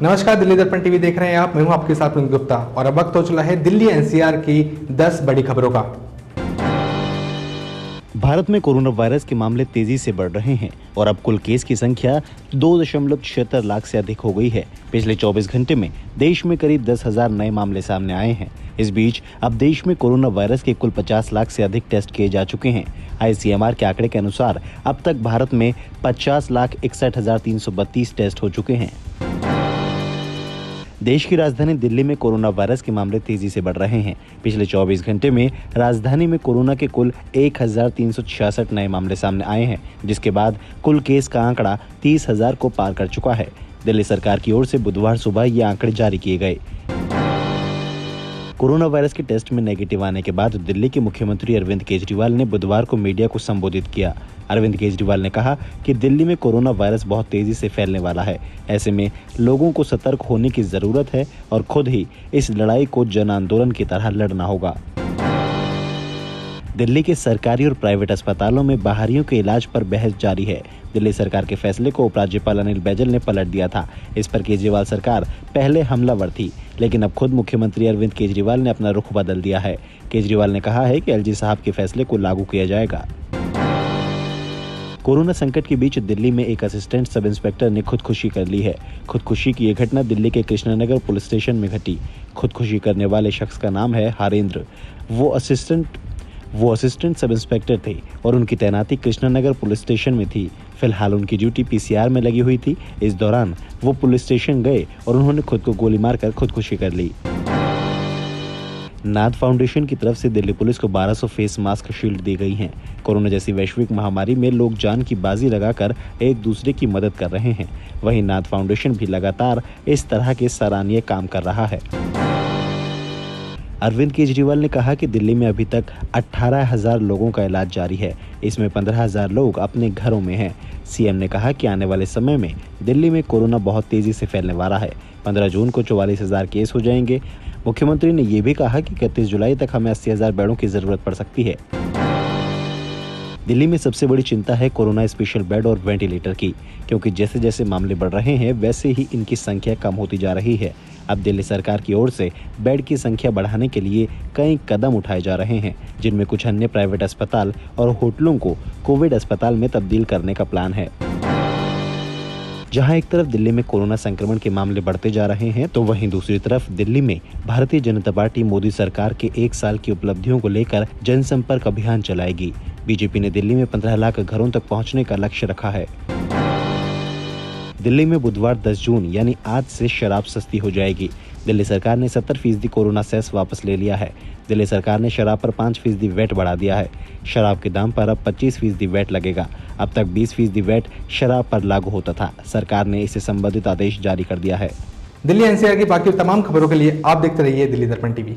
नमस्कार, दिल्ली दर्पण टीवी देख रहे हैं आप। मैं हूं आपके साथ पुनीत गुप्ता और अब वक्त हो चला है दिल्ली एनसीआर की 10 बड़ी खबरों का। भारत में कोरोना वायरस के मामले तेजी से बढ़ रहे हैं और अब कुल केस की संख्या 2.76 लाख से अधिक हो गई है। पिछले 24 घंटे में देश में करीब 10,000 नए मामले सामने आए हैं। इस बीच अब देश में कोरोना वायरस के कुल 50 लाख से अधिक टेस्ट किए जा चुके हैं। ICMR के आंकड़े के अनुसार अब तक भारत में 50,61,332 टेस्ट हो चुके हैं। देश की राजधानी दिल्ली में कोरोना वायरस के मामले तेजी से बढ़ रहे हैं। पिछले 24 घंटे में राजधानी में कोरोना के कुल 1,366 नए मामले सामने आए हैं, जिसके बाद कुल केस का आंकड़ा 30,000 को पार कर चुका है। दिल्ली सरकार की ओर से बुधवार सुबह ये आंकड़े जारी किए गए। कोरोना वायरस के टेस्ट में नेगेटिव आने के बाद दिल्ली के मुख्यमंत्री अरविंद केजरीवाल ने बुधवार को मीडिया को संबोधित किया। अरविंद केजरीवाल ने कहा कि दिल्ली में कोरोना वायरस बहुत तेजी से फैलने वाला है। ऐसे में लोगों को सतर्क होने की जरूरत है और खुद ही इस लड़ाई को जन आंदोलन की तरह लड़ना होगा। दिल्ली के सरकारी और प्राइवेट अस्पतालों में बाहरियों के इलाज पर बहस जारी है। दिल्ली सरकार के फैसले को उपराज्यपाल अनिल बैजल ने पलट दिया था। इस पर केजरीवाल सरकार पहले हमलावर थी, लेकिन अब खुद मुख्यमंत्री अरविंद केजरीवाल ने अपना रुख बदल दिया है। केजरीवाल ने कहा है कि LG साहब के फैसले को लागू किया जाएगा। कोरोना संकट के बीच दिल्ली में एक असिस्टेंट सब इंस्पेक्टर ने खुदकुशी कर ली है। खुदकुशी की यह घटना दिल्ली के कृष्णनगर पुलिस स्टेशन में घटी। खुदकुशी करने वाले शख्स का नाम है हरेंद्र। वो असिस्टेंट सब इंस्पेक्टर थे और उनकी तैनाती कृष्णनगर पुलिस स्टेशन में थी। फिलहाल उनकी ड्यूटी PCR में लगी हुई थी। इस दौरान वो पुलिस स्टेशन गए और उन्होंने खुद को गोली मारकर खुदकुशी कर ली। नाथ फाउंडेशन की तरफ से दिल्ली पुलिस को 1200 फेस मास्क शील्ड दी गई हैं। कोरोना जैसी वैश्विक महामारी में लोग जान की बाजी लगाकर एक दूसरे की मदद कर रहे हैं। वहीं नाथ फाउंडेशन भी लगातार इस तरह के सराहनीय काम कर रहा है। अरविंद केजरीवाल ने कहा कि दिल्ली में अभी तक 18,000 लोगों का इलाज जारी है। इसमें 15,000 लोग अपने घरों में हैं। CM ने कहा कि आने वाले समय में दिल्ली में कोरोना बहुत तेजी से फैलने वाला है। 15 जून को 44,000 केस हो जाएंगे। मुख्यमंत्री ने यह भी कहा कि 31 जुलाई तक हमें 80,000 बेडों की जरूरत पड़ सकती है। दिल्ली में सबसे बड़ी चिंता है कोरोना स्पेशल बेड और वेंटिलेटर की, क्योंकि जैसे जैसे मामले बढ़ रहे हैं वैसे ही इनकी संख्या कम होती जा रही है। अब दिल्ली सरकार की ओर से बेड की संख्या बढ़ाने के लिए कई कदम उठाए जा रहे हैं, जिनमें कुछ अन्य प्राइवेट अस्पताल और होटलों को कोविड अस्पताल में तब्दील करने का प्लान है। जहां एक तरफ दिल्ली में कोरोना संक्रमण के मामले बढ़ते जा रहे हैं, तो वहीं दूसरी तरफ दिल्ली में भारतीय जनता पार्टी मोदी सरकार के 1 साल की उपलब्धियों को लेकर जनसंपर्क अभियान चलाएगी। बीजेपी ने दिल्ली में 15 लाख घरों तक पहुंचने का लक्ष्य रखा है। दिल्ली में बुधवार 10 जून यानी आज से शराब सस्ती हो जाएगी। दिल्ली सरकार ने 70% कोरोना सेस वापस ले लिया है। दिल्ली सरकार ने शराब पर 5% वैट बढ़ा दिया है। शराब के दाम पर अब 25% वैट लगेगा। अब तक 20% वैट शराब पर लागू होता था। सरकार ने इससे संबंधित आदेश जारी कर दिया है। दिल्ली एनसीआर की बाकी तमाम खबरों के लिए आप देखते रहिए दिल्ली दर्पण टीवी।